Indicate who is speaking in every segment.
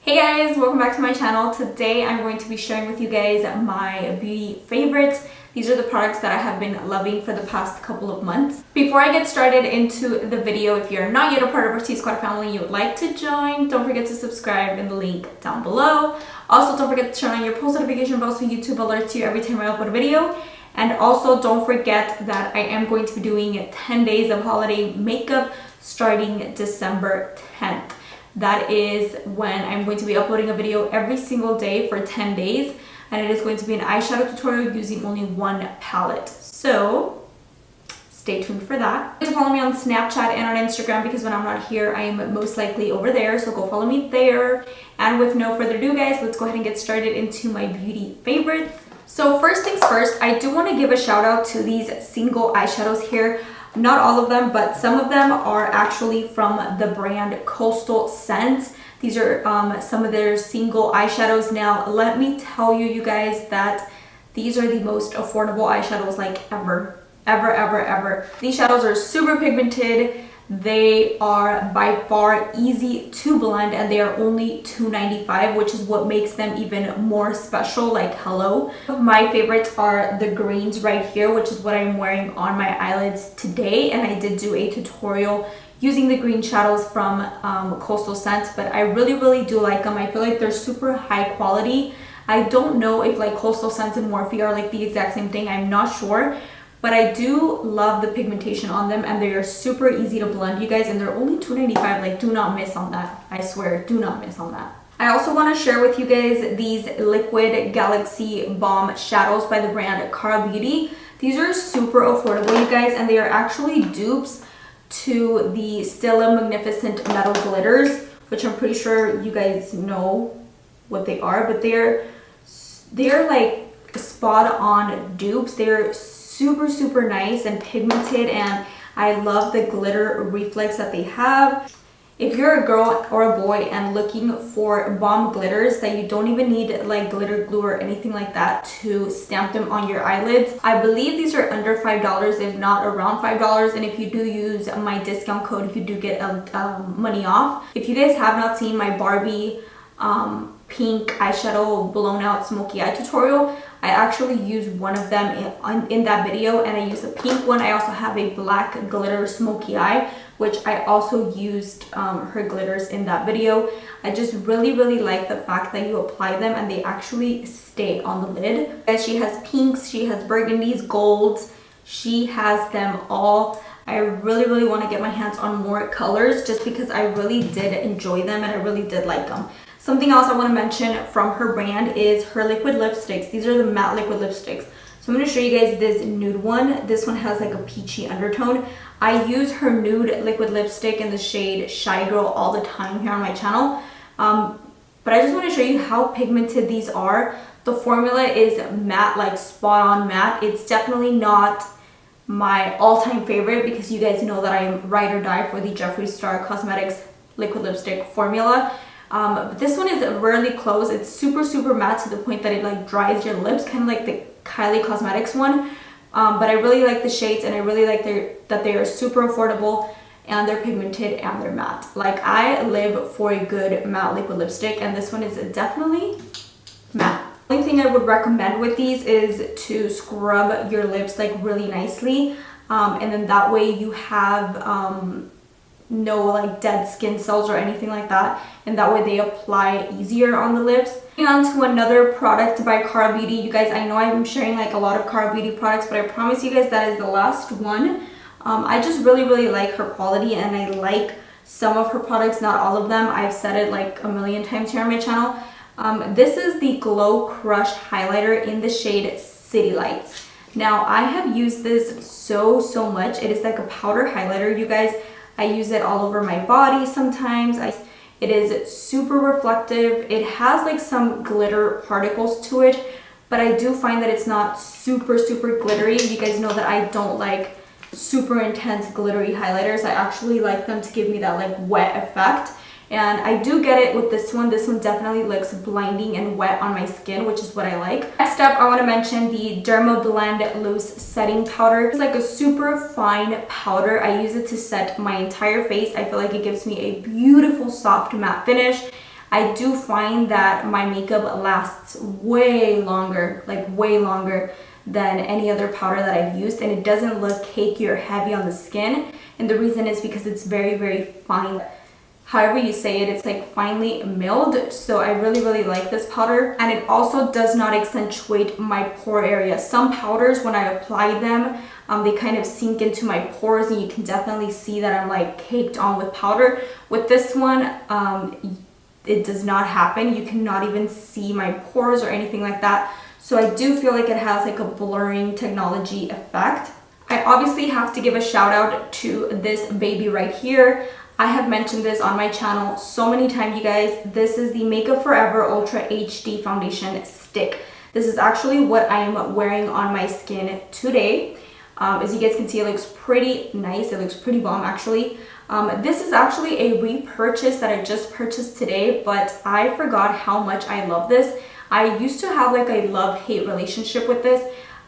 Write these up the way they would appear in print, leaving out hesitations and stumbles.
Speaker 1: Hey guys, welcome back to my channel. Today I'm going to be sharing with you guys my beauty favorites. These are the products that I have been loving for the past couple of months. Before I get started into the video, if you're not yet a part of our TSQUAD family and you would like to join, don't forget to subscribe in the link down below. Also, don't forget to turn on your post notification bell so YouTube alerts you every time I upload a video. And also don't forget that I am going to be doing 10 days of holiday makeup starting December 10th. That is when I'm going to be uploading a video every single day for 10 days. And it is going to be an eyeshadow tutorial using only one palette. So stay tuned for that. You can follow me on Snapchat and on Instagram because when I'm not here, I am most likely over there. So go follow me there. And with no further ado, guys, let's go ahead and get started into my beauty favorites. So first things first, I do want to give a shout out to these single eyeshadows here. Not all of them, but some of them are actually from the brand Coastal Scents. These are some of their single eyeshadows. Now, let me tell you guys that these are the most affordable eyeshadows like ever. These shadows are super pigmented. They are by far easy to blend and they are only $2.95, which is what makes them even more special, like hello. My favorites are the greens right here, which is what I'm wearing on my eyelids today, and I did do a tutorial using the green shadows from Coastal Scents, but I really do like them. I feel like they're super high quality. I don't know if like Coastal Scents and Morphe are like the exact same thing, I'm not sure. But I do love the pigmentation on them and they are super easy to blend, you guys, and they're only $2.95. Like, do not miss on that. I swear, do not miss on that. I also want to share with you guys these Liquid Galaxy Balm Shadows by the brand Cara Beauty. These are super affordable, you guys, and they are actually dupes to the Stila Magnificent Metal Glitters, which I'm pretty sure you guys know what they are, but they're like spot on dupes. They're super nice and pigmented, and I love the glitter reflex that they have. If you're a girl or a boy and looking for bomb glitters that you don't even need like glitter glue or anything like that to stamp them on your eyelids, I believe these are under $5, if not around $5, and if you do use my discount code, you do get money off. If you guys have not seen my Barbie pink eyeshadow blown out smoky eye tutorial, I actually used one of them in that video, and I used a pink one. I also have a black glitter smoky eye, which I also used her glitters in that video. I just really like the fact that you apply them and they actually stay on the lid. As she has pinks, she has burgundies, golds, she has them all. I really want to get my hands on more colors just because I really did enjoy them and I really did like them. Something else I want to mention from her brand is her liquid lipsticks. These are the matte liquid lipsticks. So I'm going to show you guys this nude one. This one has like a peachy undertone. I use her nude liquid lipstick in the shade Shy Girl all the time here on my channel. But I just want to show you how pigmented these are. The formula is matte, like spot on matte. It's definitely not my all-time favorite because you guys know that I'm ride or die for the Jeffree Star Cosmetics liquid lipstick formula. But this one is really close. It's super matte to the point that it like dries your lips, kind of like the Kylie Cosmetics one. But I really like the shades and I really like that they are super affordable and they're pigmented and they're matte. Like, I live for a good matte liquid lipstick and this one is definitely matte. The only thing I would recommend with these is to scrub your lips like really nicely, and then that way you have no like dead skin cells or anything like that, and that way they apply easier on the lips. Moving on to another product by Cara Beauty. You guys, I know I'm sharing like a lot of Cara Beauty products, but I promise you guys that is the last one. I just really like her quality and I like some of her products, not all of them. I've said it like a million times here on my channel. This is the Glow Crush highlighter in the shade City Lights. Now, I have used this so much. It is like a powder highlighter, you guys. I use it all over my body sometimes. It is super reflective. It has like some glitter particles to it, but I do find that it's not super glittery. You guys know that I don't like super intense glittery highlighters. I actually like them to give me that like wet effect. And I do get it with this one. This one definitely looks blinding and wet on my skin, which is what I like. Next up, I want to mention the Derma Blend Loose Setting Powder. It's like a super fine powder. I use it to set my entire face. I feel like it gives me a beautiful soft matte finish. I do find that my makeup lasts way longer, like way longer than any other powder that I've used, and it doesn't look cakey or heavy on the skin. And the reason is because it's very, very fine. However you say it, it's like finely milled. So I really like this powder, and it also does not accentuate my pore area. Some powders, when I apply them, they kind of sink into my pores, and you can definitely see that I'm like caked on with powder. With this one, it does not happen. You cannot even see my pores or anything like that. So I do feel like it has like a blurring technology effect. I obviously have to give a shout out to this baby right here. I have mentioned this on my channel so many times, you guys. This is the Makeup Forever Ultra HD Foundation Stick. This is actually what I am wearing on my skin today. As you guys can see, it looks pretty nice. It looks pretty bomb, actually. This is actually a repurchase that I just purchased today, but I forgot how much I love this. I used to have like a love-hate relationship with this.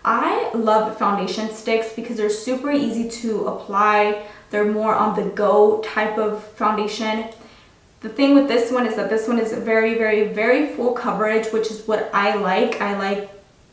Speaker 1: I love foundation sticks because they're super easy to apply. They're more on the go type of foundation. The thing with this one is that this one is very full coverage, which is what I like. I like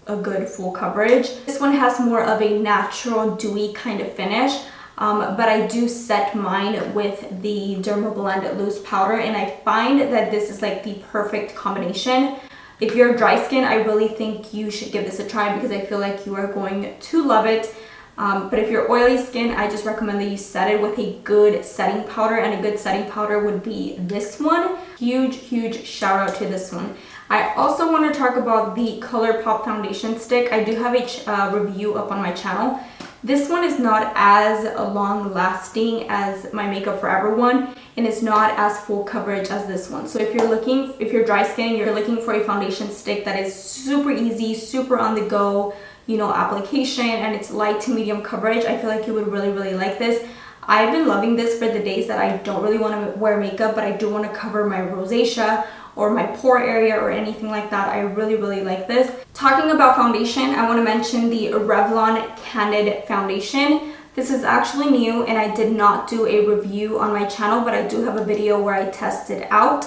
Speaker 1: a good full coverage. This one has more of a natural dewy kind of finish, but I do set mine with the Derma Blend loose powder, and I find that this is like the perfect combination. If you're dry skin, I really think you should give this a try because I feel like you are going to love it. But if you're oily skin, I just recommend that you set it with a good setting powder, and a good setting powder would be this one. Huge shout out to this one. I also want to talk about the ColourPop foundation stick. I do have a review up on my channel. This one is not as long lasting as my Makeup Forever one, and it's not as full coverage as this one. So if you're dry skin, you're looking for a foundation stick that is super easy, super on the go, you know, application, and it's light to medium coverage, I feel like you would really like this. I've been loving this for the days that I don't really want to wear makeup, but I do want to cover my rosacea or my pore area or anything like that. I really like this. Talking about foundation, I want to mention the Revlon Candid Foundation. This is actually new, and I did not do a review on my channel, but I do have a video where I test it out.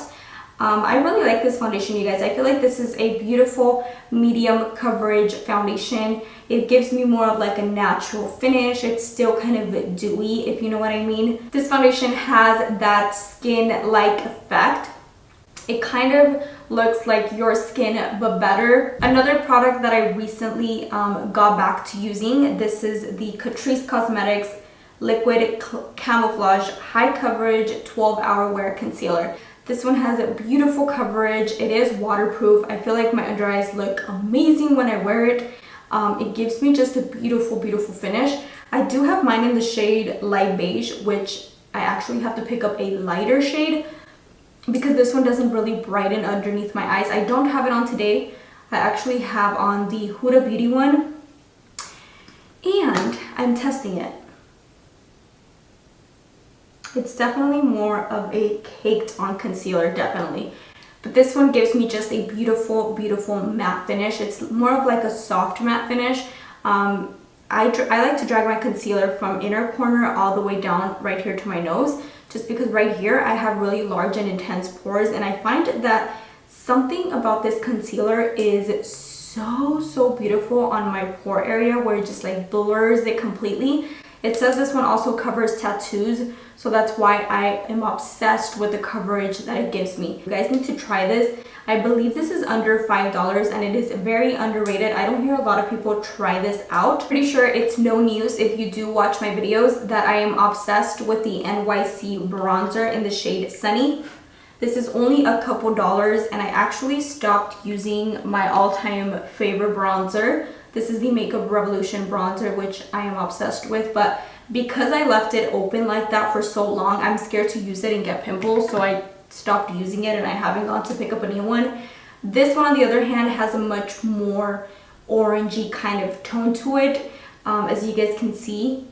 Speaker 1: I really like this foundation, you guys. I feel like this is a beautiful medium coverage foundation. It gives me more of like a natural finish. It's still kind of dewy, if you know what I mean. This foundation has that skin-like effect. It kind of looks like your skin, but better. Another product that I recently got back to using, this is the Catrice Cosmetics Liquid Camouflage High Coverage 12-Hour Wear Concealer. This one has a beautiful coverage. It is waterproof. I feel like my under eyes look amazing when I wear it. It gives me just a beautiful finish. I do have mine in the shade Light Beige, which I actually have to pick up a lighter shade because this one doesn't really brighten underneath my eyes. I don't have it on today. I actually have on the Huda Beauty one, and I'm testing it. It's definitely more of a caked on concealer, definitely. But this one gives me just a beautiful matte finish. It's more of like a soft matte finish. I like to drag my concealer from inner corner all the way down right here to my nose, just because right here I have really large and intense pores, and I find that something about this concealer is so beautiful on my pore area, where it just like blurs it completely. It says this one also covers tattoos, so that's why I am obsessed with the coverage that it gives me. You guys need to try this. I believe this is under $5, and it is very underrated. I don't hear a lot of people try this out. Pretty sure it's no news if you do watch my videos that I am obsessed with the NYC bronzer in the shade Sunny. This is only a couple dollars, and I actually stopped using my all-time favorite bronzer. This is the Makeup Revolution bronzer, which I am obsessed with, but because I left it open like that for so long, I'm scared to use it and get pimples, so I stopped using it, and I haven't gone to pick up a new one. This one, on the other hand, has a much more orangey kind of tone to it. As you guys can see,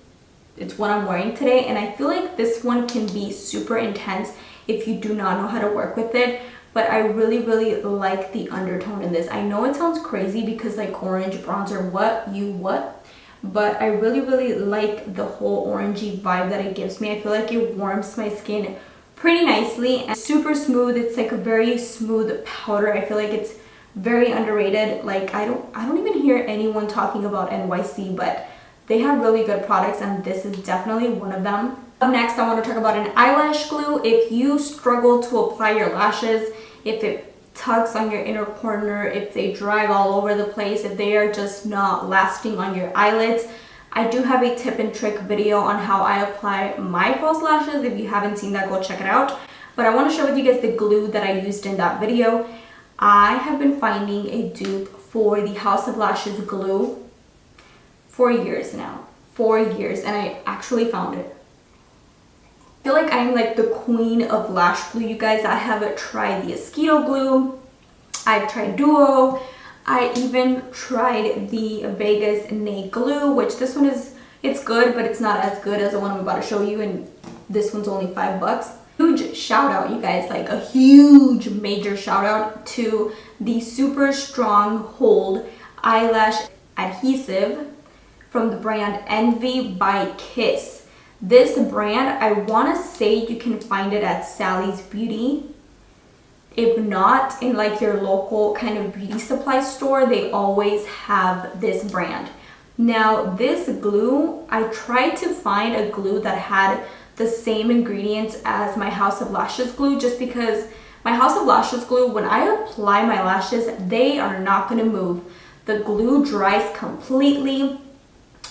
Speaker 1: it's what I'm wearing today, and I feel like this one can be super intense if you do not know how to work with it. But I really like the undertone in this. I know it sounds crazy because like orange bronzer, what? But I really like the whole orangey vibe that it gives me. I feel like it warms my skin pretty nicely and super smooth. It's like a very smooth powder. I feel like it's very underrated. Like I don't even hear anyone talking about NYC, but they have really good products and this is definitely one of them. Up next, I want to talk about an eyelash glue. If you struggle to apply your lashes, if it tugs on your inner corner, if they drag all over the place, if they are just not lasting on your eyelids, I do have a tip and trick video on how I apply my false lashes. If you haven't seen that, go check it out. But I want to share with you guys the glue that I used in that video. I have been finding a dupe for the House of Lashes glue for years now. 4 years, and I actually found it. I feel like I'm like the queen of lash glue, you guys. I have tried the Esquito glue, I've tried Duo, I even tried the Vegas Nail glue, which this one is, it's good, but it's not as good as the one I'm about to show you, and this one's only $5. Huge shout out, you guys, like a huge major shout out to the Super Strong Hold Eyelash Adhesive from the brand Envy by Kiss. This brand, I want to say you can find it at Sally's Beauty. If not, in like your local kind of beauty supply store, they always have this brand. Now, this glue, I tried to find a glue that had the same ingredients as my House of Lashes glue, just because my House of Lashes glue, when I apply my lashes, they are not going to move. The glue dries completely.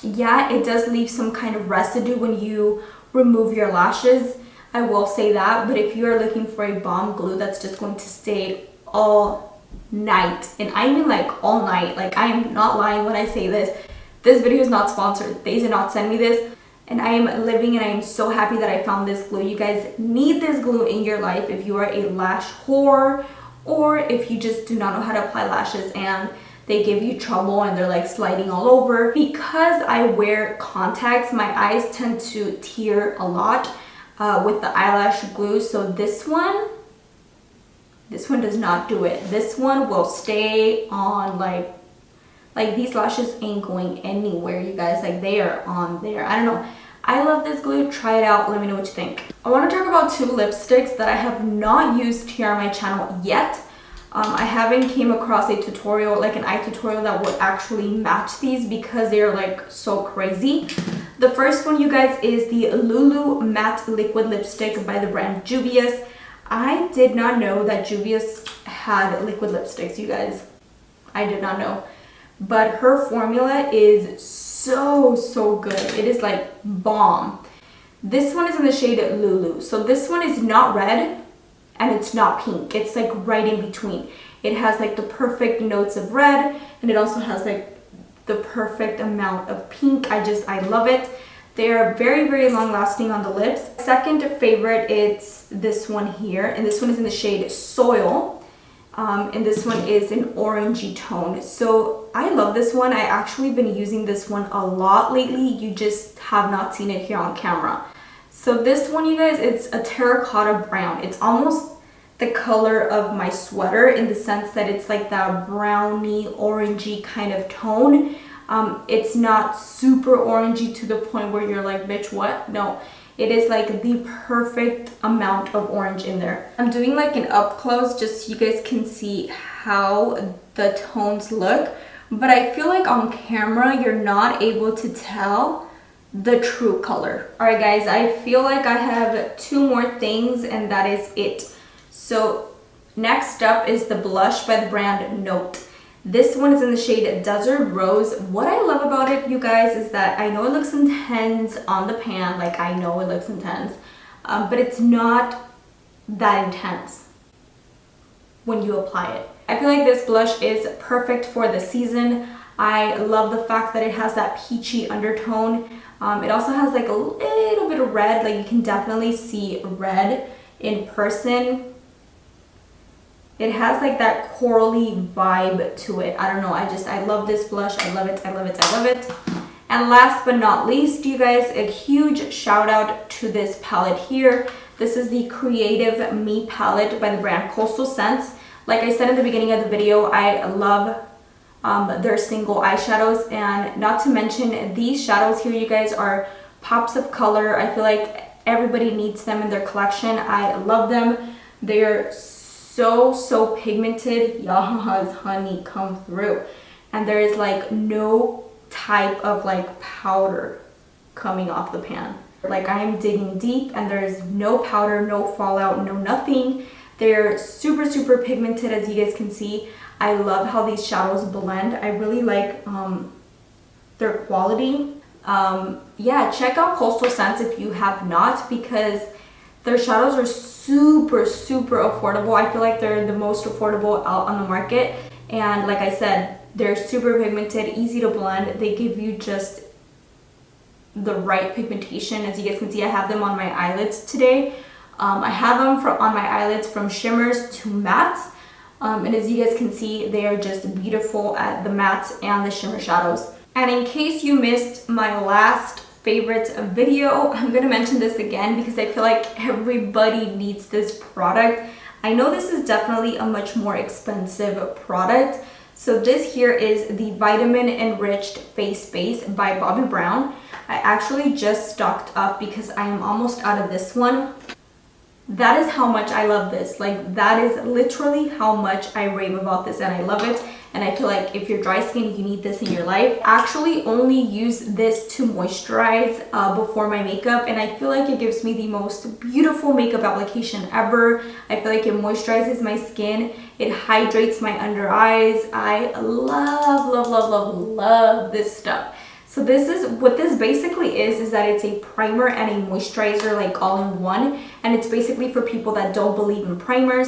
Speaker 1: Yeah, it does leave some kind of residue when you remove your lashes, I will say that, but if you are looking for a bomb glue that's just going to stay all night, and I mean like all night, like I am not lying when I say this video is not sponsored, they did not send me this, and I am living and I am so happy that I found this glue. You guys need this glue in your life if you are a lash whore, or if you just do not know how to apply lashes and they give you trouble and they're like sliding all over. Because I wear contacts, my eyes tend to tear a lot with the eyelash glue. So this one does not do it. This one will stay on like these lashes ain't going anywhere, you guys. Like they are on there. I don't know. I love this glue. Try it out. Let me know what you think. I want to talk about 2 lipsticks that I have not used here on my channel yet. I haven't came across a tutorial, like an eye tutorial that would actually match these because they're like so crazy. The first one, you guys, is the Lulu Matte Liquid Lipstick by the brand Juvia's. I did not know that Juvia's had liquid lipsticks, you guys. I did not know. But her formula is so good. It is like bomb. This one is in the shade Lulu. So this one is not red and it's not pink. It's like right in between. It has like the perfect notes of red and it also has like the perfect amount of pink. I love it. They are very long lasting on the lips. Second favorite, it's this one here, and this one is in the shade Soil, and this one is an orangey tone. So I love this one. I actually been using this one a lot lately. You just have not seen it here on camera. So this one, you guys, it's a terracotta brown. It's almost the color of my sweater in the sense that it's like that browny, orangey kind of tone. It's not super orangey to the point where you're like, bitch, what? No, it is like the perfect amount of orange in there. I'm doing like an up close just so you guys can see how the tones look. But I feel like on camera, you're not able to tell the true color. All right, guys, I feel like I have 2 more things and that is it. So next up is the blush by the brand Note. This one is in the shade Desert Rose. What I love about it, you guys, is that I know it looks intense on the pan, like I know it looks intense, but it's not that intense when you apply it. I feel like this blush is perfect for the season. I love the fact that it has that peachy undertone. It also has like a little bit of red, like you can definitely see red in person. It has like that corally vibe to it. I don't know, I love this blush. I love it. And last but not least, you guys, a huge shout out to this palette here. This is the Creative Me palette by the brand Coastal Scents. Like I said in the beginning of the video, I love their single eyeshadows, and not to mention these shadows here, you guys, are pops of color. I feel like everybody needs them in their collection. I love them. They're so pigmented. Yas, honey, come through. And there is like no type of like powder coming off the pan. Like I'm digging deep and there's no powder, no fallout, no nothing. They're super pigmented, as you guys can see. I love how these shadows blend. I really like their quality. Yeah, check out Coastal Scents if you have not, because their shadows are super affordable. I feel like they're the most affordable out on the market. And like I said, they're super pigmented, easy to blend. They give you just the right pigmentation. As you guys can see, I have them on my eyelids today. I have them on my eyelids from shimmers to mattes. And as you guys can see, they are just beautiful at the mattes and the shimmer shadows. And in case you missed my last favorite video, I'm going to mention this again because I feel like everybody needs this product. I know this is definitely a much more expensive product. So this here is the Vitamin Enriched Face Base by Bobbi Brown. I actually just stocked up because I am almost out of this one. That is how much I love this. Like, that is literally how much I rave about this, and I love it. And I feel like if you're dry skin, you need this in your life. I actually only use this to moisturize before my makeup, and I feel like it gives me the most beautiful makeup application ever. I feel like it moisturizes my skin. It hydrates my under eyes. I love this stuff. So this is what this basically is that it's a primer and a moisturizer, like all in one. And it's basically for people that don't believe in primers.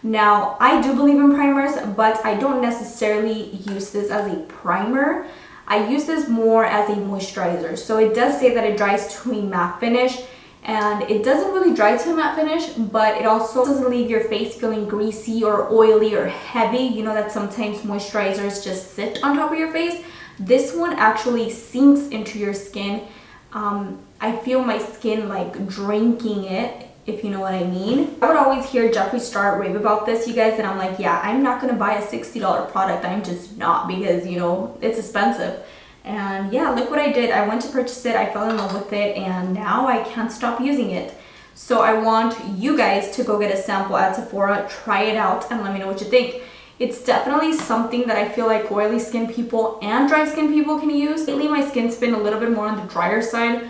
Speaker 1: Now, I do believe in primers, but I don't necessarily use this as a primer. I use this more as a moisturizer. So it does say that it dries to a matte finish, and it doesn't really dry to a matte finish, but it also doesn't leave your face feeling greasy or oily or heavy. You know that sometimes moisturizers just sit on top of your face. This one actually sinks into your skin. I feel my skin like drinking it, if you know what I mean. I would always hear Jeffree Star rave about this, you guys, and I'm like, yeah, I'm not gonna buy a $60 product. I'm just not, because, you know, it's expensive. And yeah, look what I did. I went to purchase it, I fell in love with it, and now I can't stop using it. So I want you guys to go get a sample at Sephora, try it out, and let me know what you think. It's definitely something that I feel like oily skin people and dry skin people can use. Lately, my skin's been a little bit more on the drier side.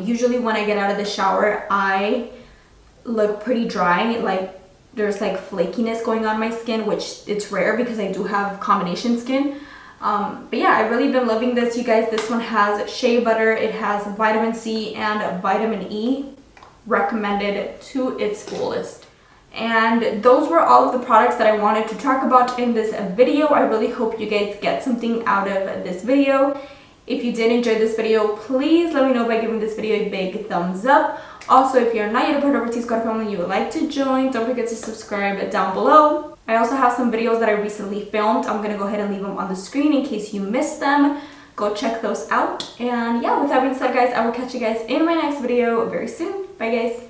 Speaker 1: Usually when I get out of the shower, I look pretty dry. Like, there's like flakiness going on my skin, which it's rare because I do have combination skin. But yeah, I've really been loving this, you guys. This one has shea butter, it has vitamin C and vitamin E, recommended to its fullest. And those were all of the products that I wanted to talk about in this video. I really hope you guys get something out of this video. If you did enjoy this video, please let me know by giving this video a big thumbs up. Also, if you're not yet a part of our TSQUADFAM and you would like to join, don't forget to subscribe down below. I also have some videos that I recently filmed. I'm going to go ahead and leave them on the screen in case you missed them. Go check those out. And yeah, with that being said, guys, I will catch you guys in my next video very soon. Bye, guys.